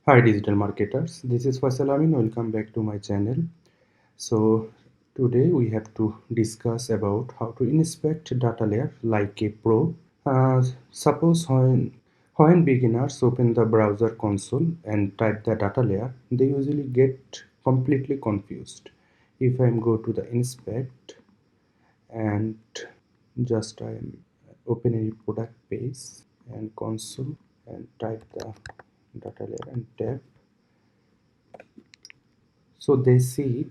Hi digital marketers, this is Faisal Amin. Welcome back to my channel. So today we have to discuss about how to inspect data layer like a pro. Suppose when beginners open the browser console and type the data layer, they usually get completely confused. If I go to the inspect and just I am opening a product page and console and type the data layer and tab. So they see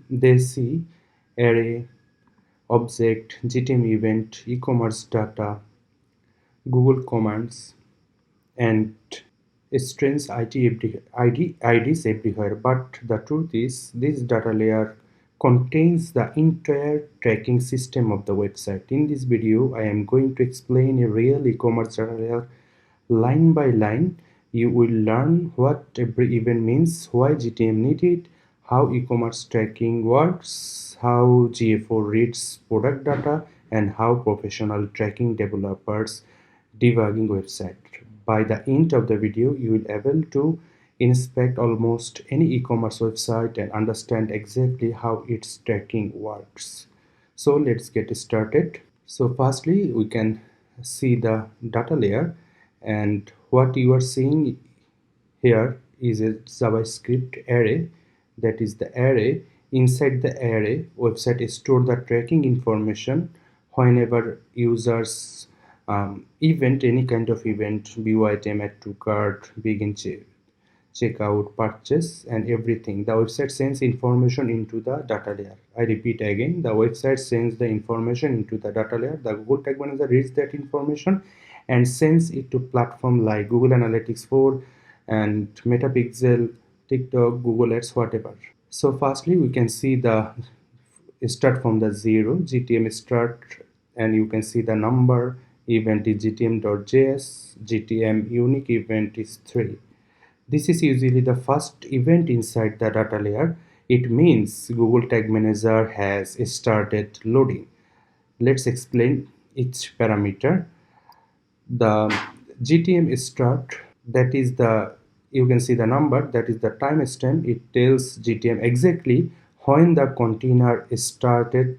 array, object, GTM event, e-commerce data, Google commands, and strange IDs everywhere. But the truth is, this data layer contains the entire tracking system of the website. In this video, I am going to explain a real e-commerce data layer line by line. You will learn what every event means, why GTM needed, how e-commerce tracking works, how GA4 reads product data, and how professional tracking developers debugging website. By the end of the video, you will be able to inspect almost any e-commerce website and understand exactly how its tracking works. So let's get started. So firstly, we can see the data layer, and what you are seeing here is a JavaScript array. That is the array. Inside the array, website store the tracking information whenever users event, any kind of event, view item, add to cart, begin checkout, purchase, and everything. The website sends information into the data layer. I repeat again, the website sends the information into the data layer. The Google Tag Manager reads that information and sends it to platform like Google Analytics 4 and Metapixel, TikTok, Google Ads, whatever. So firstly, we can see the start from the 0, GTM start, and you can see the number, event is gtm.js, GTM unique event is 3. This is usually the first event inside the data layer. It means Google Tag Manager has started loading. Let's explain each parameter. The GTM start, that is the, you can see the number, that is the timestamp. It tells GTM exactly when the container started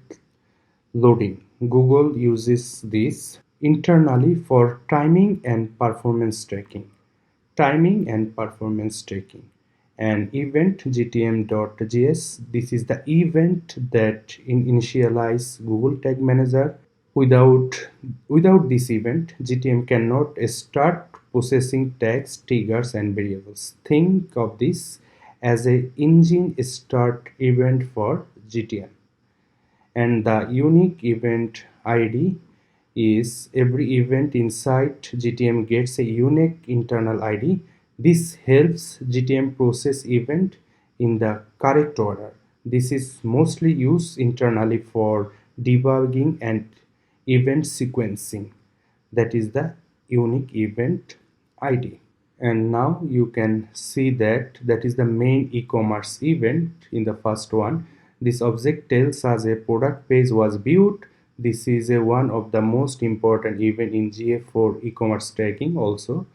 loading. Google uses this internally for timing and performance tracking. And event gtm.js, this is the event that initialize Google Tag Manager. Without this event, GTM cannot start processing tags, triggers, and variables. Think of this as a engine start event for GTM. And the unique event ID is every event inside GTM gets a unique internal ID. This helps GTM process event in the correct order. This is mostly used internally for debugging and event sequencing. That is the unique event ID. And now you can see that is the main e-commerce event. In the first one, this object tells us a product page was viewed. This is one of the most important event in GA4 e-commerce tracking. Also,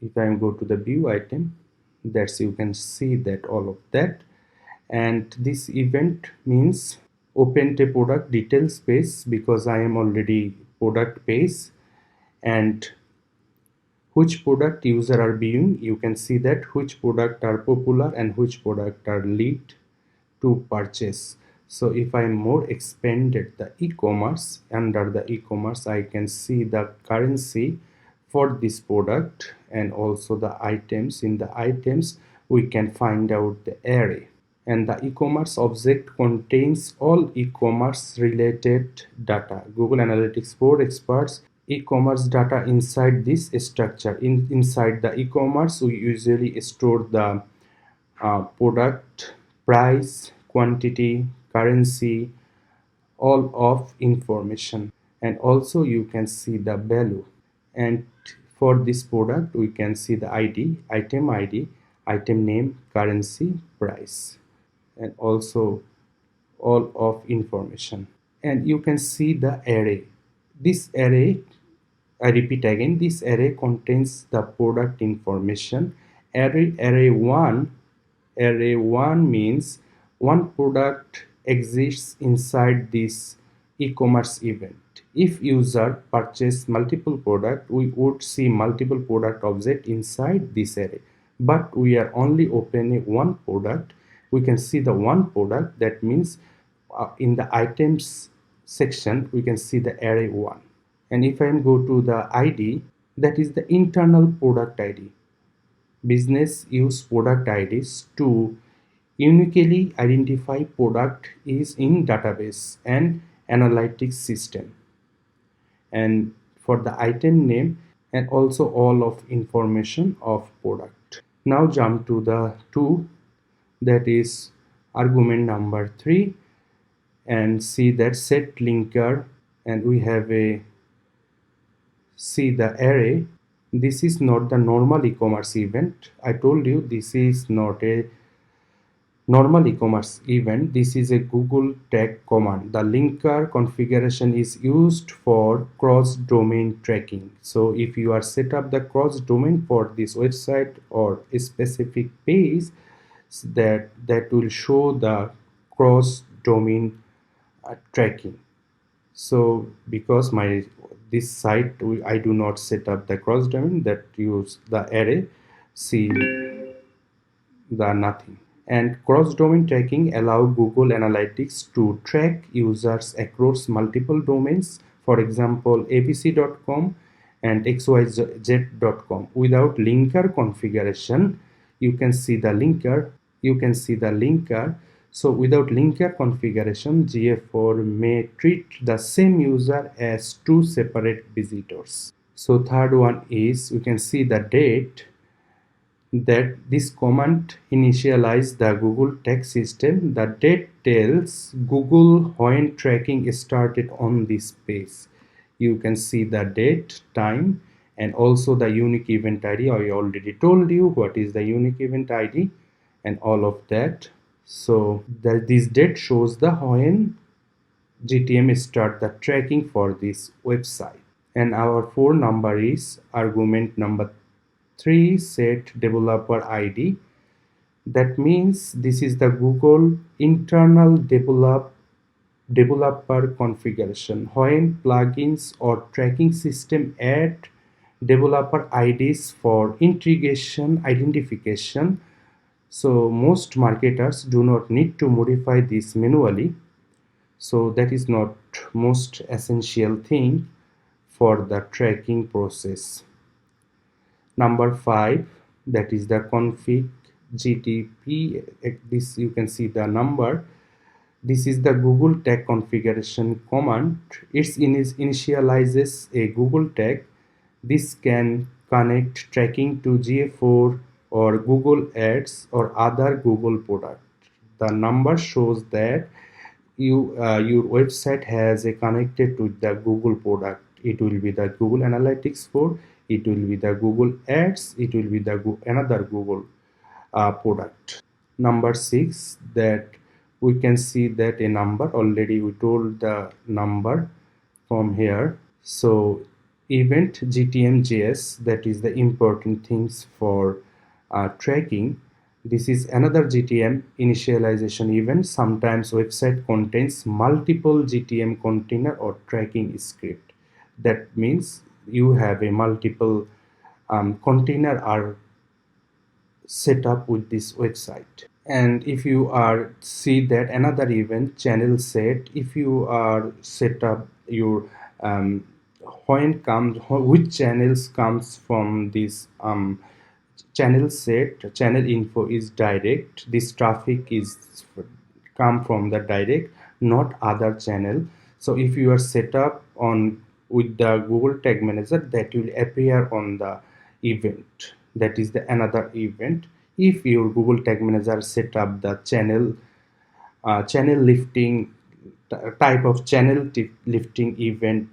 if I go to the view item, that's, you can see that all of that. And this event means opened a product details page because I am already product page, and which product user are viewing. You can see that which product are popular and which product are lead to purchase. So if I more expanded the e-commerce, under the e-commerce I can see the currency for this product and also the items. In the items we can find out the array, and the e-commerce object contains all e-commerce related data. Google Analytics 4 experts e-commerce data inside this structure. Inside the e-commerce we usually store the product, price, quantity, currency, all of information, and also you can see the value. And for this product we can see the ID, item name, currency, price, and also all of information. And you can see the array. This array, I repeat again, this array contains the product information Array 1 means one product exists inside this e-commerce event. If user purchase multiple product, we would see multiple product object inside this array. But we are only opening one product. We can see the one product. That means in the items section, we can see the array 1. And if I go to the ID, that is the internal product ID. Business use product IDs to uniquely identify product is in database and analytics system, and for the item name and also all of information of product. Now jump to the 2, that is argument number 3, and see that set linker, and we have a see the array. This is not the normal e-commerce event. I told you this is not a normal e-commerce event. This is a Google tag command. The linker configuration is used for cross-domain tracking. So if you are set up the cross-domain for this website or a specific page, that will show the cross-domain tracking. So because this site I do not set up the cross domain, that use the array, see the nothing. And cross domain tracking allow Google Analytics to track users across multiple domains, for example abc.com and xyz.com. Without linker configuration, you can see the linker. So without linker configuration, GA4 may treat the same user as two separate visitors. So third one is, we can see the date, that this command initialize the Google tag system. The date tells Google when tracking started on this page. You can see the date, time, and also the unique event ID. I already told you what is the unique event ID and all of that. So this date shows the when GTM start the tracking for this website. And our 4 number is argument number 3, set developer ID. That means this is the Google internal developer configuration. When plugins or tracking system add developer IDs for integration identification, so most marketers do not need to modify this manually. So that is not most essential thing for the tracking process. Number 5, that is the config GTP. This you can see the number. This is the Google tag configuration command. It initializes a Google tag. This can connect tracking to GA4 or Google Ads or other Google product. The number shows that your website has a connected to the Google product. It will be the Google Analytics 4, it will be the Google Ads, it will be the another Google product. Number 6, that we can see that a number, already we told the number from here. So event GTM.js, that is the important things for tracking. This is another GTM initialization event. Sometimes website contains multiple GTM container or tracking script. That means you have a multiple container are set up with this website. And if you are see that another event channel set, if you are set up your which channels comes from this channel set, channel info is direct. This traffic is come from the direct, not other channel. So if you are set up on with the Google Tag Manager, that will appear on the event. That is the another event. If your Google Tag Manager set up the channel lifting type of channel lifting event,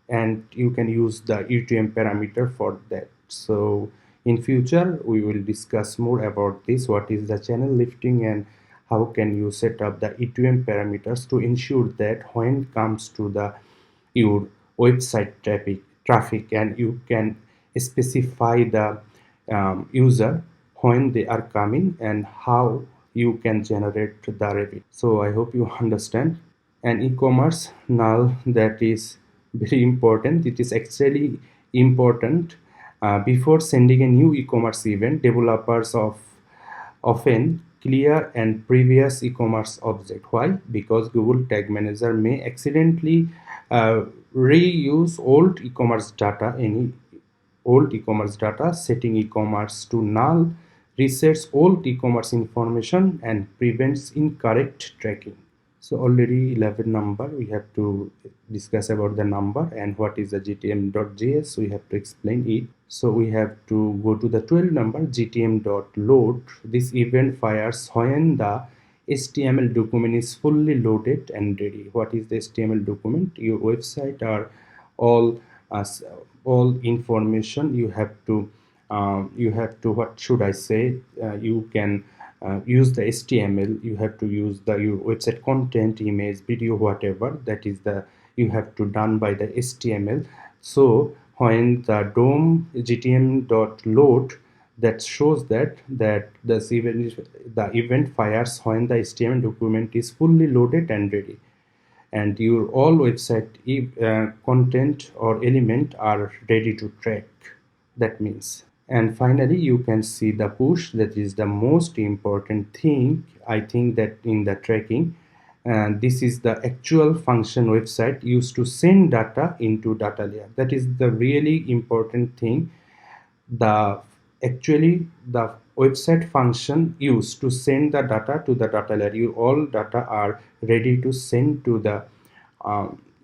and you can use the UTM parameter for that. So in future we will discuss more about this, what is the channel lifting and how can you set up the E2M parameters to ensure that when it comes to the your website traffic and you can specify the user when they are coming, and how you can generate the revenue. So I hope you understand. And e-commerce, now that is very important. It is actually important. Before sending a new e-commerce event, developers of often clear and previous e-commerce object. Why? Because Google Tag Manager may accidentally uh, reuse old e-commerce data, any old e-commerce data, setting e-commerce to null, resets old e-commerce information, and prevents incorrect tracking. So already 11 number, we have to discuss about the number and what is the gtm.js, we have to explain it. So we have to go to the 12 number, gtm.load. This event fires when the HTML document is fully loaded and ready. What is the HTML document? Your website are all as all information. You have to, what should I say, you can use the HTML. You have to use the your website content, image, video, whatever, that is the you have to done by the HTML. So when the DOM gtm.load, that shows that the event fires when the HTML document is fully loaded and ready, and your all website content or element are ready to track. That means. And finally, you can see the push. That is the most important thing, I think, that in the tracking. And this is the actual function website used to send data into data layer. That is the really important thing. The actually the website function used to send the data to the data layer. Your all data are ready to send to the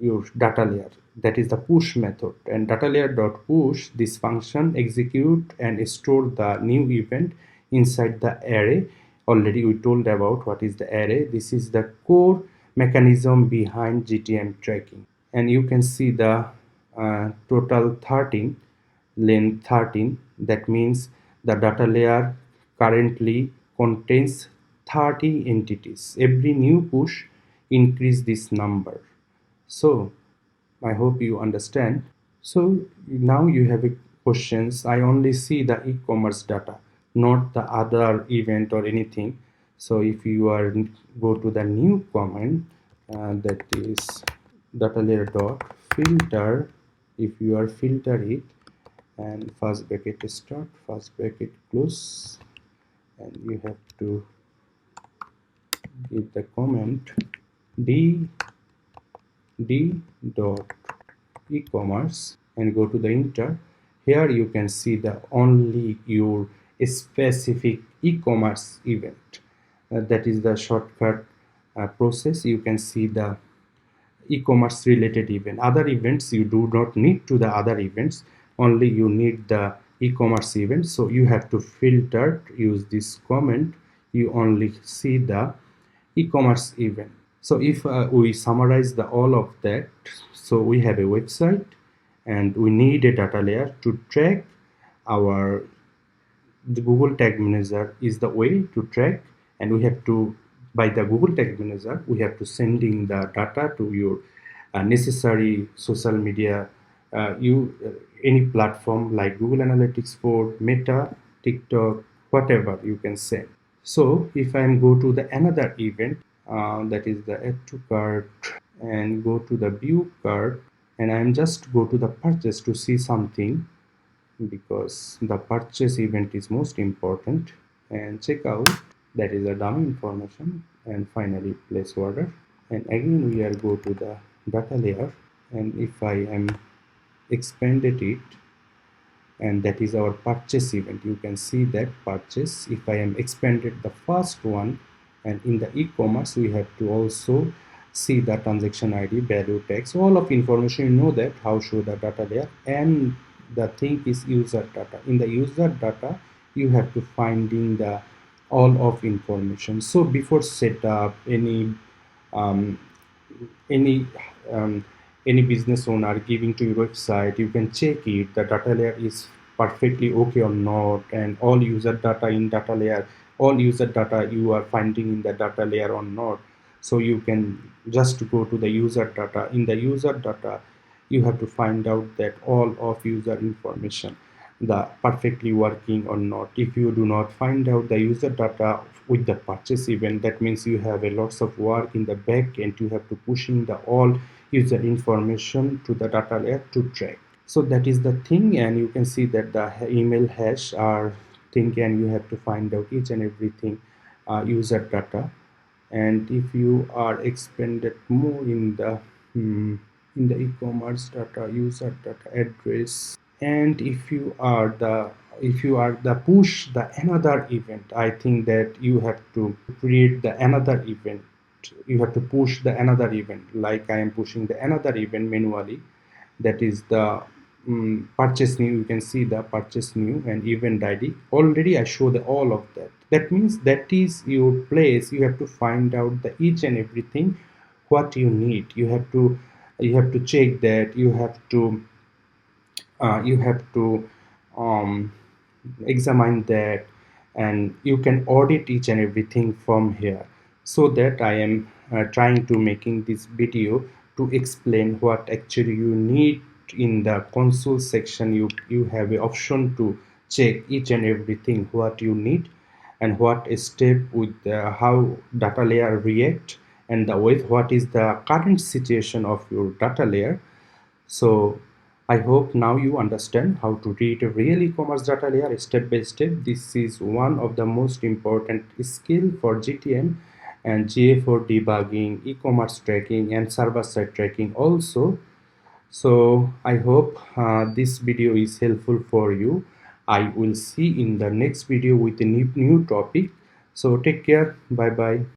your data layer. That is the push method. And data layer dot push, this function execute and store the new event inside the array. Already we told about what is the array. This is the core mechanism behind GTM tracking. And you can see the total 13, length 13. That means the data layer currently contains 30 entities. Every new push increase this number. So I hope you understand. So now you have questions. I only see the e-commerce data, not the other event or anything. So if you are go to the new comment, that is data layer dot filter. If you are filter it, and first bracket start, first bracket close, and you have to give the comment d dot e-commerce and go to the enter. Here you can see the only your specific e-commerce event. That is the shortcut process. You can see the e-commerce related event. Other events you do not need to the other events, only you need the e-commerce event. So you have to filter, use this comment, you only see the e-commerce event. So if we summarize the all of that, so we have a website and we need a data layer to track our, the Google Tag Manager is the way to track, and we have to, by the Google Tag Manager, we have to sending the data to your necessary social media, any platform like Google Analytics 4, Meta, TikTok, whatever you can send. So if I go to the another event, that is the add to cart, and go to the view cart, and I'm just go to the purchase to see something, because the purchase event is most important, and check out, that is the dummy information, and finally place order. And again we are go to the data layer, and if I am expanded it, and that is our purchase event. You can see that purchase, if I am expanded the first one, and in the e-commerce we have to also see the transaction ID, value, text, all of information. You know that how show the data there. And the thing is user data. In the user data you have to finding the all of information. So before setup, um, any um, any business owner giving to your website, you can check it, the data layer is perfectly okay or not, and all user data in data layer, all user data you are finding in the data layer or not. So you can just go to the user data. In the user data you have to find out that all of user information. the perfectly working or not. If you do not find out the user data with the purchase event, that means you have a lots of work in the back and you have to pushing the all user information to the data layer to track. So that is the thing, and you can see that the email hash are thing, and you have to find out each and everything user data. And if you are expanded more in the e-commerce data, user data, address, and if you are the push the another event, I think that you have to create the another event. You have to push the another event, like I am pushing the another event manually. That is the purchase new. You can see the purchase new and event id already. I show the all of that. That means that is your place. You have to find out the each and everything what you need. You have to check that. You have to um, examine that, and you can audit each and everything from here. So that I am trying to making this video to explain what actually you need. In the console section, you have an option to check each and everything what you need, and what step with how data layer react, and the with what is the current situation of your data layer. So I hope now you understand how to read a real e-commerce data layer step by step. This is one of the most important skill for GTM and GA for debugging, e-commerce tracking, and server-side tracking also. So I hope this video is helpful for you. I will see in the next video with a new topic. So take care. Bye bye.